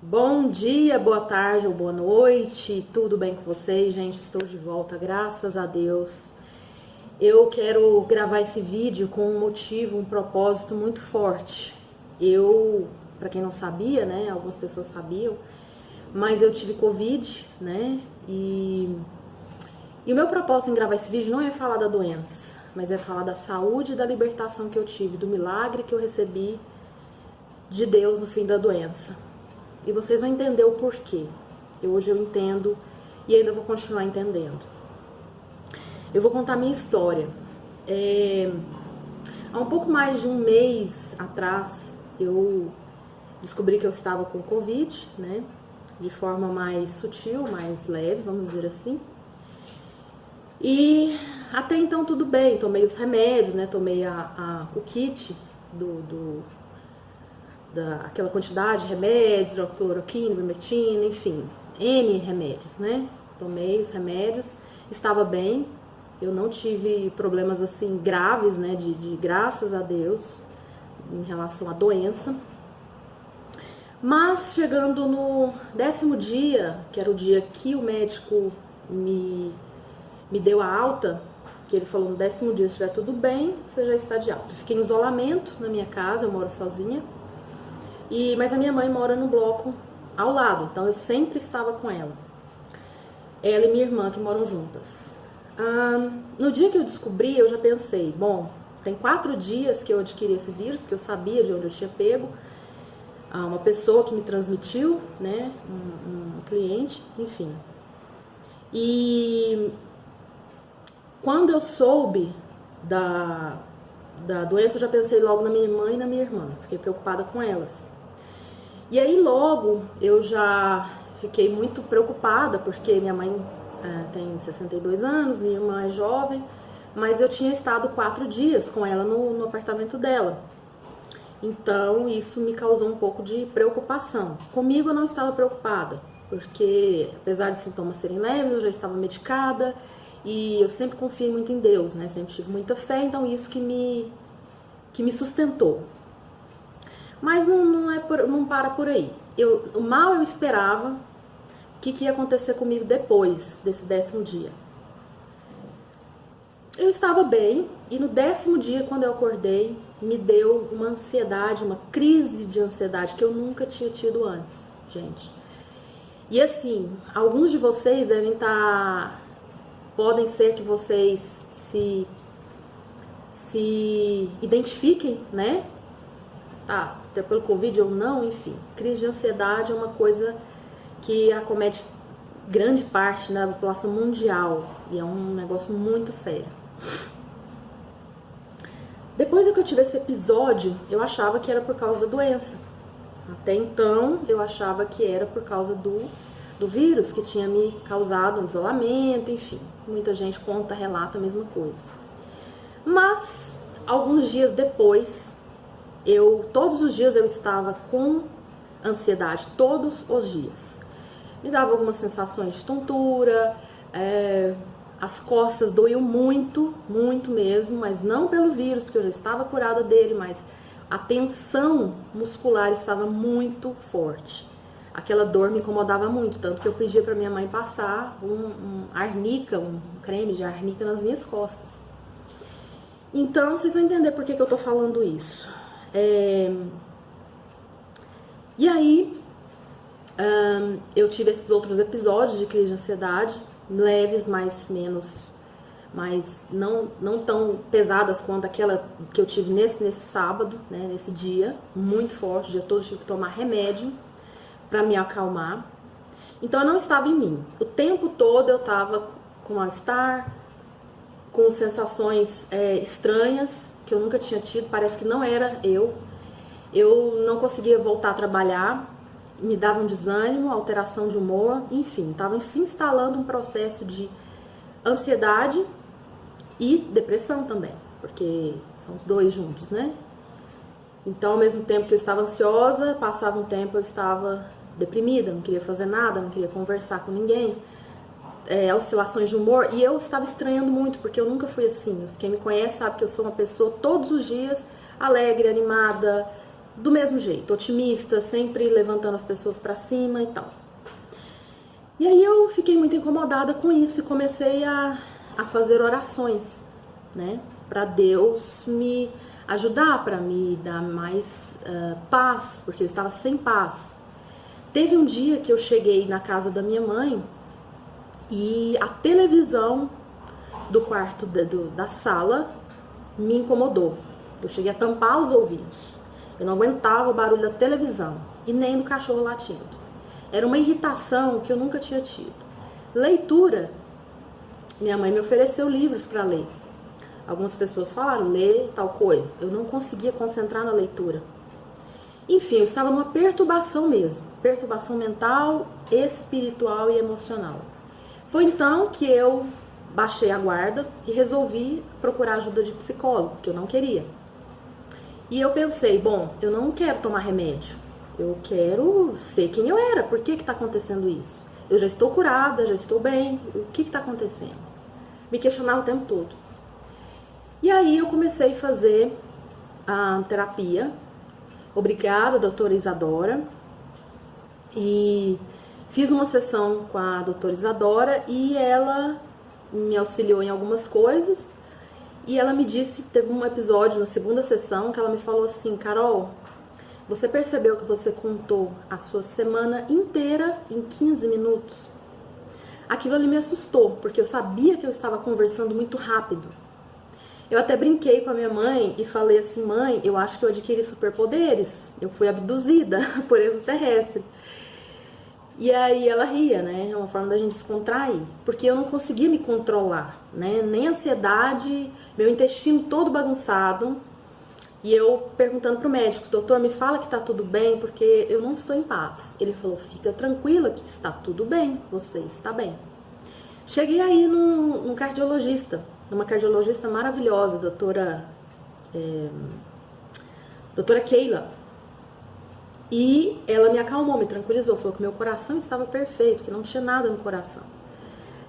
Bom dia, boa tarde ou boa noite, tudo bem com vocês, gente? Estou de volta, graças a Deus. Eu quero gravar esse vídeo com um motivo, um propósito muito forte. Para quem não sabia, né, algumas pessoas sabiam, mas eu tive Covid, né, e o meu propósito em gravar esse vídeo não é falar da doença, mas é falar da saúde e da libertação que eu tive, do milagre que eu recebi de Deus no fim da doença. E vocês vão entender o porquê. Hoje eu entendo e ainda vou continuar entendendo. Eu vou contar minha história. Há um pouco mais de um mês atrás, eu descobri que eu estava com Covid, né? De forma mais sutil, mais leve, vamos dizer assim. E até então tudo bem, tomei os remédios, né? Tomei o kit aquela quantidade de remédios, hidroxicloroquina, ivermectina, enfim, N remédios, né? Tomei os remédios, estava bem, eu não tive problemas assim graves, né? De graças a Deus, em relação à doença. Mas chegando no 10º dia, que era o dia que o médico me deu a alta, que ele falou no 10º dia, se estiver tudo bem, você já está de alta. Eu fiquei em isolamento na minha casa, eu moro sozinha. Mas a minha mãe mora no bloco ao lado, então eu sempre estava com ela. Ela e minha irmã que moram juntas. No dia que eu descobri, eu já pensei, bom, tem 4 dias que eu adquiri esse vírus, porque eu sabia de onde eu tinha pego. Uma pessoa que me transmitiu, né, um cliente, enfim. E quando eu soube da doença, eu já pensei logo na minha mãe e na minha irmã. Fiquei preocupada com elas. E aí logo eu já fiquei muito preocupada, porque minha mãe tem 62 anos, minha irmã é jovem, mas eu tinha estado 4 dias com ela no apartamento dela. Então isso me causou um pouco de preocupação. Comigo eu não estava preocupada, porque apesar de sintomas serem leves, eu já estava medicada e eu sempre confiei muito em Deus, né? Sempre tive muita fé, então isso que me sustentou. Mas não para por aí. Mal eu esperava o que ia acontecer comigo depois desse 10º dia. Eu estava bem e no 10º dia, quando eu acordei, me deu uma ansiedade, uma crise de ansiedade que eu nunca tinha tido antes, gente. E assim, alguns de vocês podem ser que vocês se identifiquem, né? Até pelo Covid ou não, enfim. Crise de ansiedade é uma coisa que acomete grande parte da população mundial e é um negócio muito sério. Depois que eu tive esse episódio, eu achava que era por causa da doença. Até então, eu achava que era por causa do vírus que tinha me causado um isolamento, enfim. Muita gente relata a mesma coisa. Mas, alguns dias depois, todos os dias eu estava com ansiedade, todos os dias. Me dava algumas sensações de tontura, as costas doíam muito, muito mesmo, mas não pelo vírus, porque eu já estava curada dele, mas a tensão muscular estava muito forte. Aquela dor me incomodava muito, tanto que eu pedia para minha mãe passar um creme de arnica nas minhas costas. Então, vocês vão entender por que eu tô falando isso. E aí, eu tive esses outros episódios de crise de ansiedade, leves, mas não tão pesadas quanto aquela que eu tive nesse sábado, né, nesse dia, muito forte, o dia todo eu tive que tomar remédio para me acalmar. Então eu não estava em mim. O tempo todo eu estava com mal-estar, com sensações estranhas que eu nunca tinha tido, parece que não era eu. Eu não conseguia voltar a trabalhar, me dava um desânimo, alteração de humor, enfim, estava se instalando um processo de ansiedade e depressão também, porque são os dois juntos, né? Então, ao mesmo tempo que eu estava ansiosa, passava um tempo eu estava deprimida, não queria fazer nada, não queria conversar com ninguém, oscilações de humor, e eu estava estranhando muito, porque eu nunca fui assim. Quem me conhece sabe que eu sou uma pessoa todos os dias alegre, animada, do mesmo jeito, otimista, sempre levantando as pessoas para cima e tal. E aí eu fiquei muito incomodada com isso e comecei a fazer orações, né, para Deus me ajudar, para me dar mais paz, porque eu estava sem paz. Teve um dia que eu cheguei na casa da minha mãe e a televisão do quarto da sala me incomodou. Eu cheguei a tampar os ouvidos. Eu não aguentava o barulho da televisão e nem do cachorro latindo. Era uma irritação que eu nunca tinha tido. Leitura. Minha mãe me ofereceu livros para ler. Algumas pessoas falaram, lê tal coisa. Eu não conseguia concentrar na leitura. Enfim, eu estava numa perturbação mesmo. Perturbação mental, espiritual e emocional. Foi então que eu baixei a guarda e resolvi procurar ajuda de psicólogo, que eu não queria. E eu pensei, bom, eu não quero tomar remédio. Eu quero ser quem eu era. Por que está acontecendo isso? Eu já estou curada, já estou bem. O que está acontecendo? Me questionava o tempo todo. E aí eu comecei a fazer a terapia. Obrigada, doutora Isadora. E fiz uma sessão com a doutora Isadora e ela me auxiliou em algumas coisas. E ela me disse, teve um episódio na segunda sessão que ela me falou assim, Carol, você percebeu que você contou a sua semana inteira em 15 minutos? Aquilo ali me assustou, porque eu sabia que eu estava conversando muito rápido. Eu até brinquei com a minha mãe e falei assim, mãe, eu acho que eu adquiri superpoderes. Eu fui abduzida por extraterrestre. E aí ela ria, né? É uma forma da gente descontrair. Porque eu não conseguia me controlar, né? Nem ansiedade, meu intestino todo bagunçado. E eu perguntando pro médico, doutor, me fala que tá tudo bem, porque eu não estou em paz. Ele falou, fica tranquila que está tudo bem, você está bem. Cheguei aí num cardiologista, numa cardiologista maravilhosa, doutora Keila. E ela me acalmou, me tranquilizou, falou que meu coração estava perfeito, que não tinha nada no coração.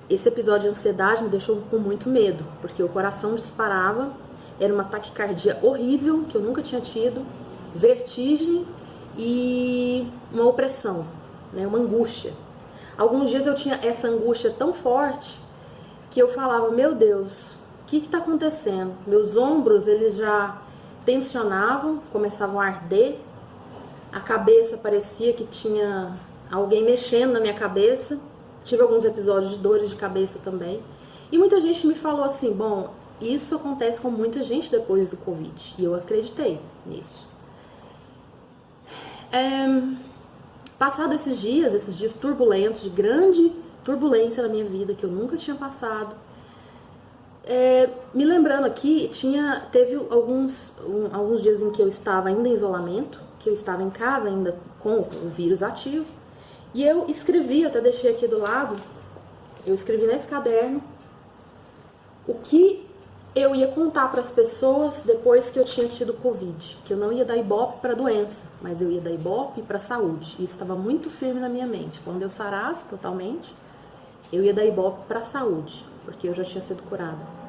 Esse episódio de ansiedade me deixou com muito medo, porque o coração disparava, era uma taquicardia horrível, que eu nunca tinha tido, vertigem e uma opressão, né, uma angústia. Alguns dias eu tinha essa angústia tão forte que eu falava, meu Deus, o que está acontecendo? Meus ombros, eles já tensionavam, começavam a arder, a cabeça parecia que tinha alguém mexendo na minha cabeça. Tive alguns episódios de dores de cabeça também. E muita gente me falou assim, bom, isso acontece com muita gente depois do Covid. E eu acreditei nisso. Passado esses dias turbulentos, de grande turbulência na minha vida, que eu nunca tinha passado. Me lembrando aqui, teve alguns dias em que eu estava ainda em isolamento, que eu estava em casa ainda com o vírus ativo, e eu escrevi, até deixei aqui do lado, eu escrevi nesse caderno o que eu ia contar para as pessoas depois que eu tinha tido Covid, que eu não ia dar ibope para a doença, mas eu ia dar ibope para a saúde. Isso estava muito firme na minha mente. Quando eu sarasse totalmente, eu ia dar ibope para a saúde, porque eu já tinha sido curada.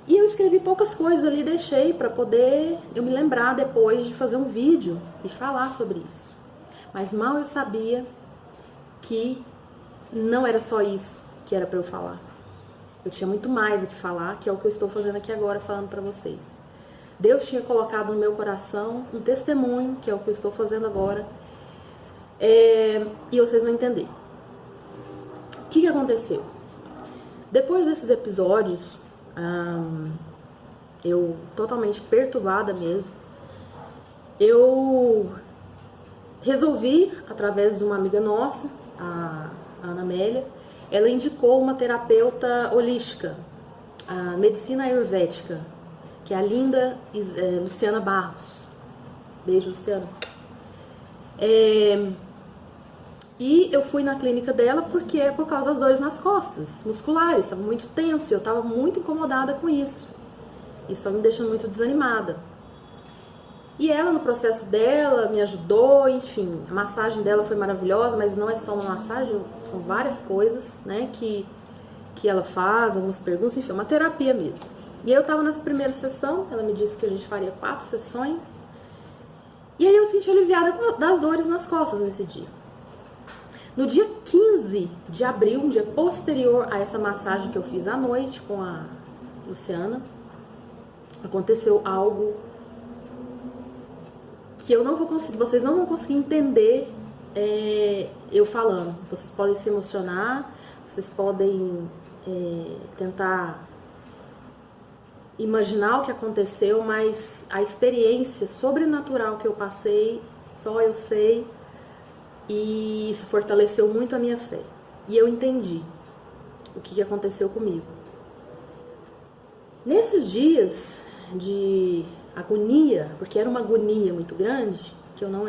E eu escrevi poucas coisas ali, deixei para poder eu me lembrar depois de fazer um vídeo e falar sobre isso. Mas mal eu sabia que não era só isso que era para eu falar. Eu tinha muito mais o que falar, que é o que eu estou fazendo aqui agora, falando para vocês. Deus tinha colocado no meu coração um testemunho, que é o que eu estou fazendo agora, e vocês vão entender. O que aconteceu? Depois desses episódios, eu totalmente perturbada mesmo, eu resolvi, através de uma amiga nossa, a Ana Amélia, ela indicou uma terapeuta holística, a medicina ayurvédica, que é a linda Luciana Barros. Beijo, Luciana. E eu fui na clínica dela porque é por causa das dores nas costas, musculares, estava muito tenso, eu estava muito incomodada com isso. Isso estava me deixando muito desanimada. E ela, no processo dela, me ajudou, enfim, a massagem dela foi maravilhosa, mas não é só uma massagem, são várias coisas, né, que ela faz, algumas perguntas, enfim, é uma terapia mesmo. E eu estava nessa primeira sessão, ela me disse que a gente faria 4 sessões, E aí eu senti aliviada das dores nas costas nesse dia. No dia 15 de abril, um dia posterior a essa massagem que eu fiz à noite com a Luciana, aconteceu algo que eu não vou conseguir, vocês não vão conseguir entender eu falando. Vocês podem se emocionar, vocês podem tentar imaginar o que aconteceu, mas a experiência sobrenatural que eu passei, só eu sei, e isso fortaleceu muito a minha fé. E eu entendi o que aconteceu comigo. Nesses dias de agonia, porque era uma agonia muito grande, que eu não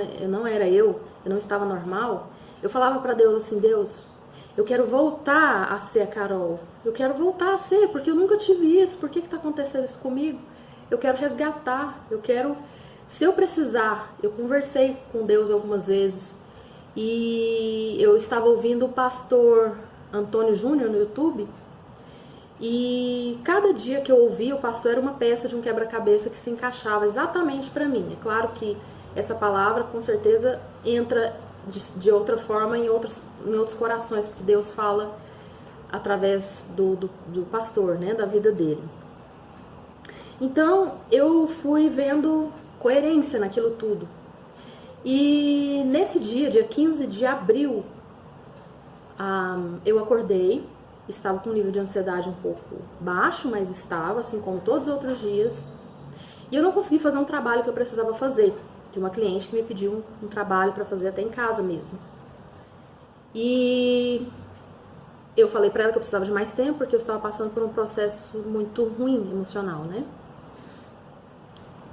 estava normal, eu falava para Deus assim: Deus, eu quero voltar a ser a Carol, eu quero voltar a ser, porque eu nunca tive isso, por que tá acontecendo isso comigo? Eu quero resgatar, eu quero, se eu precisar, eu conversei com Deus algumas vezes, e eu estava ouvindo o pastor Antônio Júnior no YouTube, e cada dia que eu ouvia, o pastor era uma peça de um quebra-cabeça que se encaixava exatamente para mim. É claro que essa palavra com certeza entra de outra forma em outros corações, porque Deus fala através do pastor, né, da vida dele. Então eu fui vendo coerência naquilo tudo. E nesse dia 15 de abril, eu acordei, estava com um nível de ansiedade um pouco baixo, mas estava, assim como todos os outros dias. E eu não consegui fazer um trabalho que eu precisava fazer, de uma cliente que me pediu um trabalho para fazer até em casa mesmo. E eu falei para ela que eu precisava de mais tempo, porque eu estava passando por um processo muito ruim emocional, né?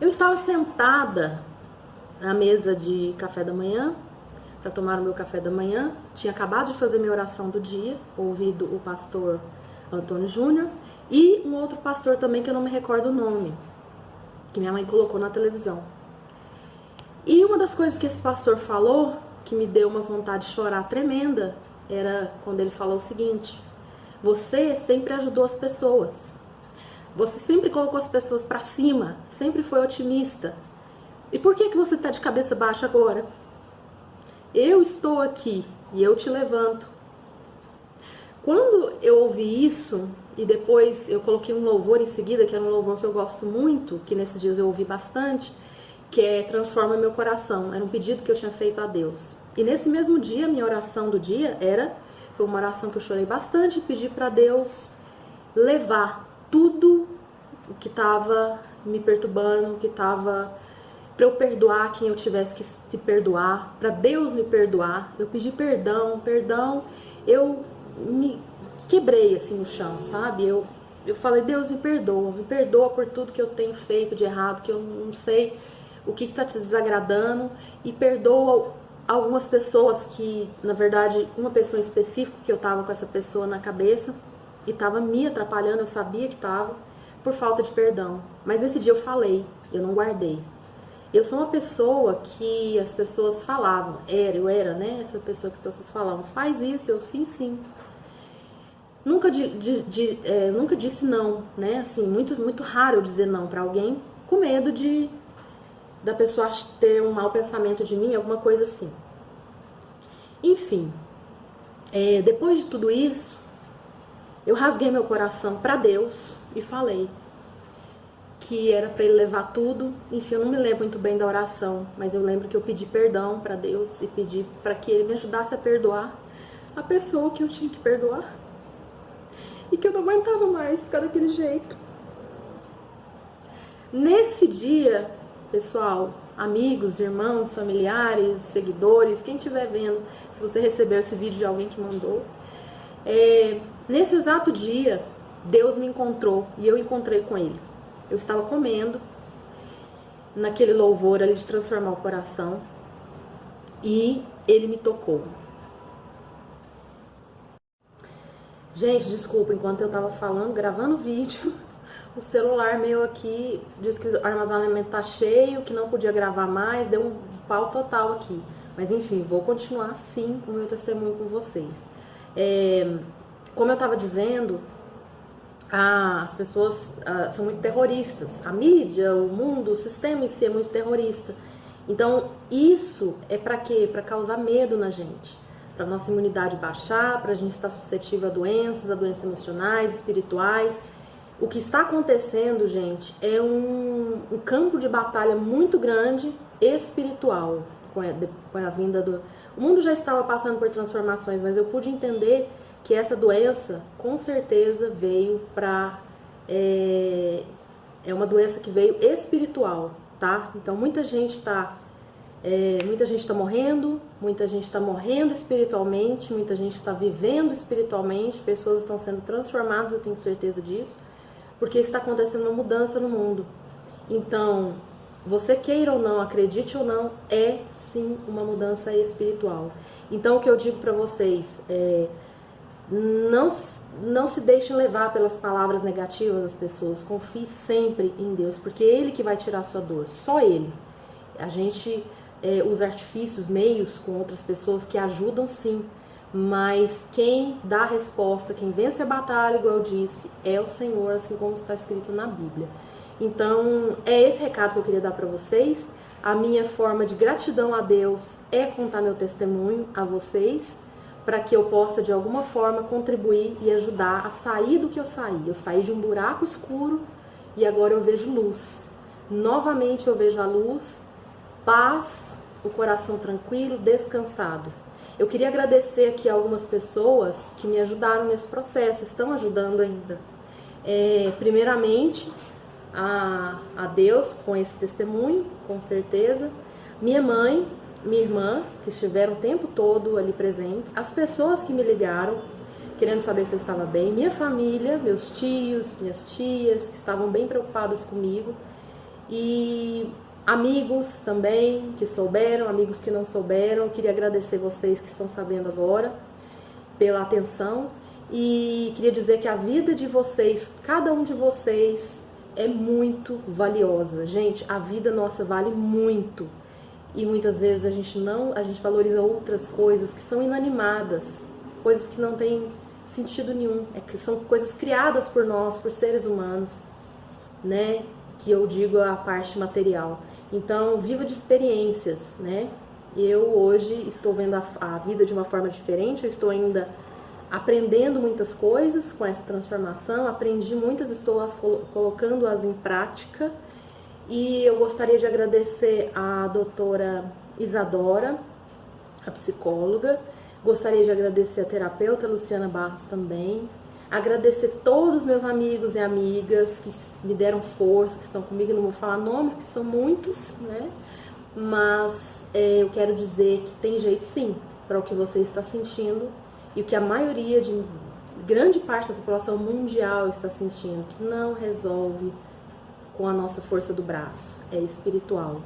Eu estava sentada na mesa de café da manhã, para tomar o meu café da manhã, tinha acabado de fazer minha oração do dia, ouvido o pastor Antônio Júnior e um outro pastor também que eu não me recordo o nome, que minha mãe colocou na televisão. E uma das coisas que esse pastor falou, que me deu uma vontade de chorar tremenda, era quando ele falou o seguinte: você sempre ajudou as pessoas, você sempre colocou as pessoas para cima, sempre foi otimista, e por que você está de cabeça baixa agora? Eu estou aqui e eu te levanto. Quando eu ouvi isso, e depois eu coloquei um louvor em seguida, que era um louvor que eu gosto muito, que nesses dias eu ouvi bastante, que é Transforma Meu Coração. Era um pedido que eu tinha feito a Deus. E nesse mesmo dia, minha oração do dia foi uma oração que eu chorei bastante, e pedi para Deus levar tudo o que estava me perturbando, o que estava para eu perdoar quem eu tivesse que te perdoar, para Deus me perdoar. Eu pedi perdão, eu me quebrei assim no chão, sabe? Eu falei: Deus, me perdoa por tudo que eu tenho feito de errado, que eu não sei o que tá te desagradando, e perdoa algumas pessoas que, na verdade, uma pessoa em específico, que eu tava com essa pessoa na cabeça e tava me atrapalhando, eu sabia que tava, por falta de perdão. Mas nesse dia eu falei, eu não guardei. Eu sou uma pessoa que as pessoas falavam, eu era, né, essa pessoa que as pessoas falavam, faz isso, eu sim. Nunca disse não, né, assim, muito raro eu dizer não pra alguém, com medo da pessoa ter um mau pensamento de mim, alguma coisa assim. Enfim, depois de tudo isso, eu rasguei meu coração pra Deus e falei que era para ele levar tudo. Enfim, eu não me lembro muito bem da oração, mas eu lembro que eu pedi perdão para Deus e pedi para que ele me ajudasse a perdoar a pessoa que eu tinha que perdoar e que eu não aguentava mais ficar daquele jeito. Nesse dia, pessoal, amigos, irmãos, familiares, seguidores, quem estiver vendo, se você recebeu esse vídeo de alguém que mandou, nesse exato dia, Deus me encontrou e eu encontrei com ele. Eu estava comendo naquele louvor ali de transformar o coração e ele me tocou. Gente, desculpa, enquanto eu tava falando, gravando vídeo, o celular meu aqui disse que o armazenamento tá cheio, que não podia gravar mais, deu um pau total aqui. Mas enfim, vou continuar assim com o meu testemunho com vocês. Como eu tava dizendo, as pessoas são muito terroristas. A mídia, o mundo, o sistema em si é muito terrorista. Então, isso é para quê? Para causar medo na gente, para nossa imunidade baixar, para a gente estar suscetível a doenças emocionais, espirituais. O que está acontecendo, gente, é um campo de batalha muito grande espiritual com a vinda do... O mundo já estava passando por transformações, mas eu pude entender que essa doença, com certeza, veio para... É uma doença que veio espiritual, tá? Então, muita gente está morrendo, muita gente está morrendo espiritualmente, muita gente está vivendo espiritualmente, pessoas estão sendo transformadas, eu tenho certeza disso, porque está acontecendo uma mudança no mundo. Então, você queira ou não, acredite ou não, é sim uma mudança espiritual. Então, o que eu digo para vocês é: não se deixem levar pelas palavras negativas das pessoas, confie sempre em Deus, porque é Ele que vai tirar a sua dor, só Ele. A gente usa artifícios, meios com outras pessoas que ajudam sim, mas quem dá a resposta, quem vence a batalha, igual eu disse, é o Senhor, assim como está escrito na Bíblia. Então, é esse recado que eu queria dar para vocês. A minha forma de gratidão a Deus é contar meu testemunho a vocês, para que eu possa, de alguma forma, contribuir e ajudar a sair do que eu saí. Eu saí de um buraco escuro e agora eu vejo luz. Novamente eu vejo a luz, paz, o coração tranquilo, descansado. Eu queria agradecer aqui a algumas pessoas que me ajudaram nesse processo, estão ajudando ainda. Primeiramente, a Deus com esse testemunho, com certeza. Minha mãe, minha irmã, que estiveram o tempo todo ali presentes. As pessoas que me ligaram, querendo saber se eu estava bem. Minha família, meus tios, minhas tias, que estavam bem preocupadas comigo. E amigos também que souberam, amigos que não souberam. Eu queria agradecer vocês que estão sabendo agora pela atenção e queria dizer que a vida de vocês, cada um de vocês, é muito valiosa. Gente, a vida nossa vale muito e muitas vezes a gente valoriza outras coisas que são inanimadas, coisas que não têm sentido nenhum, que são coisas criadas por nós, por seres humanos, né? Que eu digo a parte material. Então, viva de experiências, né? Eu hoje estou vendo a vida de uma forma diferente, eu estou ainda aprendendo muitas coisas com essa transformação, aprendi muitas, estou colocando-as em prática. E eu gostaria de agradecer a doutora Isadora, a psicóloga, gostaria de agradecer a terapeuta Luciana Barros também, agradecer todos os meus amigos e amigas que me deram força, que estão comigo, não vou falar nomes, que são muitos, né? Mas eu quero dizer que tem jeito sim para o que você está sentindo e o que a maioria de grande parte da população mundial está sentindo, que não resolve com a nossa força do braço, é espiritual.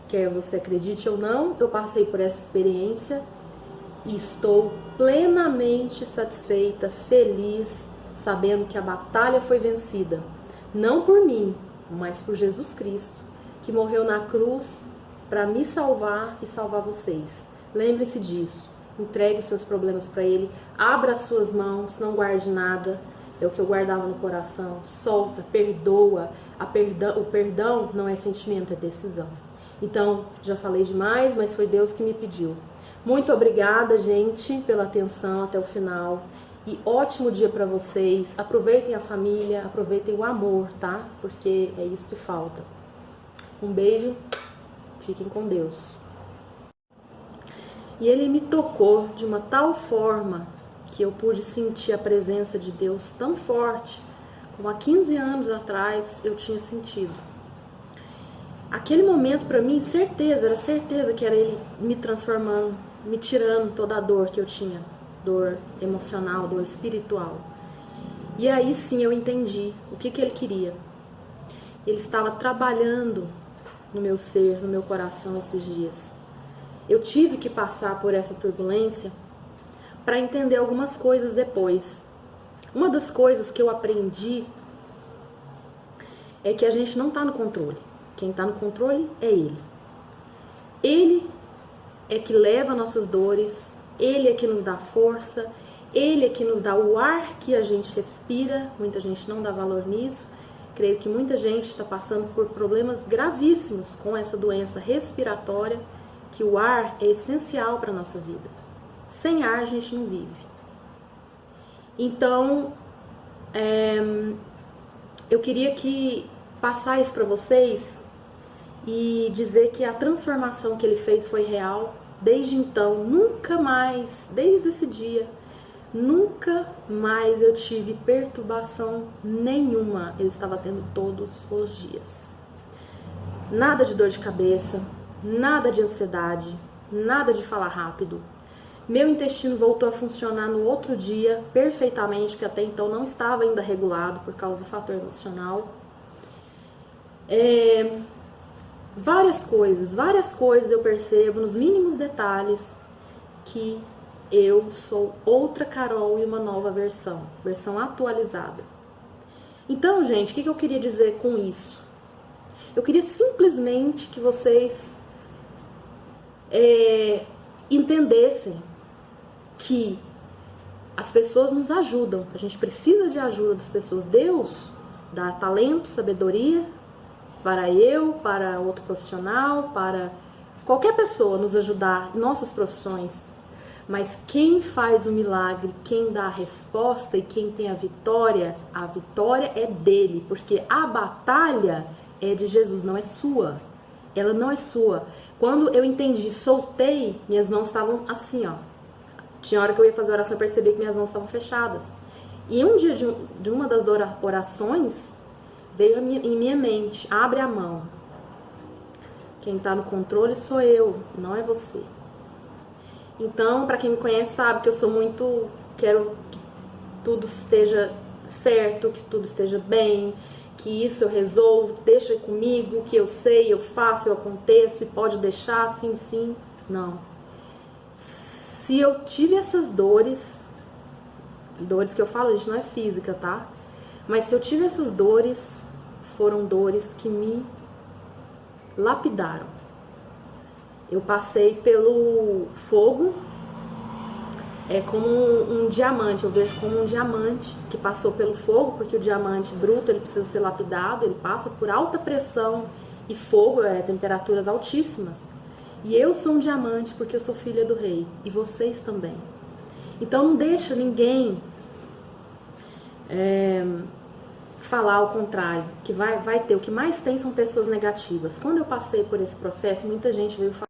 Quer você acredite ou não, eu passei por essa experiência e estou plenamente satisfeita, feliz, sabendo que a batalha foi vencida. Não por mim, mas por Jesus Cristo, que morreu na cruz para me salvar e salvar vocês. Lembre-se disso, entregue seus problemas para Ele, abra as suas mãos, não guarde nada. É o que eu guardava no coração, solta, perdoa. O perdão não é sentimento, é decisão. Então, já falei demais, mas foi Deus que me pediu. Muito obrigada, gente, pela atenção até o final. E ótimo dia para vocês. Aproveitem a família, aproveitem o amor, tá? Porque é isso que falta. Um beijo, fiquem com Deus. E Ele me tocou de uma tal forma que eu pude sentir a presença de Deus tão forte, como há 15 anos atrás eu tinha sentido. Aquele momento para mim, era certeza que era Ele me transformando, me tirando toda a dor que eu tinha, dor emocional, dor espiritual. E aí sim eu entendi o que Ele queria. Ele estava trabalhando no meu ser, no meu coração esses dias. Eu tive que passar por essa turbulência para entender algumas coisas depois. Uma das coisas que eu aprendi é que a gente não está no controle. Quem está no controle é Ele. Ele é que leva nossas dores, Ele é que nos dá força, Ele é que nos dá o ar que a gente respira. Muita gente não dá valor nisso. creio que muita gente está passando por problemas gravíssimos com essa doença respiratória, que o ar é essencial para a nossa vida. Sem ar a gente não vive. Então, eu queria passar isso para vocês e dizer que a transformação que ele fez foi real. Desde então, nunca mais, desde esse dia, nunca mais eu tive perturbação nenhuma. Eu estava tendo todos os dias. Nada de dor de cabeça, nada de ansiedade, nada de falar rápido. Meu intestino voltou a funcionar no outro dia perfeitamente, que até então não estava ainda regulado por causa do fator emocional. Várias coisas eu percebo nos mínimos detalhes que eu sou outra Carol e uma nova versão atualizada. Então, gente, o que eu queria dizer com isso? Eu queria simplesmente que vocês entendessem que as pessoas nos ajudam, a gente precisa de ajuda das pessoas. Deus dá talento, sabedoria para eu, para outro profissional, para qualquer pessoa nos ajudar em nossas profissões. Mas quem faz o milagre, quem dá a resposta e quem tem a vitória é dele, porque a batalha é de Jesus, não é sua. Ela não é sua. Quando eu entendi, soltei, minhas mãos estavam assim, ó. Tinha hora que eu ia fazer oração, eu percebi que minhas mãos estavam fechadas. E um dia de uma das orações, veio em minha mente, abre a mão. Quem está no controle sou eu, não é você. Então, para quem me conhece sabe que eu sou quero que tudo esteja certo, que tudo esteja bem, que isso eu resolvo, deixa comigo, que eu sei, eu faço, eu aconteço, e pode deixar, sim, não. Se eu tive essas dores que eu falo, gente, não é física, tá? Mas se eu tive essas dores, foram dores que me lapidaram. Eu passei pelo fogo, como um diamante, eu vejo como um diamante que passou pelo fogo, porque o diamante bruto, ele precisa ser lapidado, ele passa por alta pressão e fogo, temperaturas altíssimas. E eu sou um diamante porque eu sou filha do rei, e vocês também. Então não deixa ninguém falar ao contrário, que vai ter. O que mais tem são pessoas negativas. Quando eu passei por esse processo, muita gente veio falar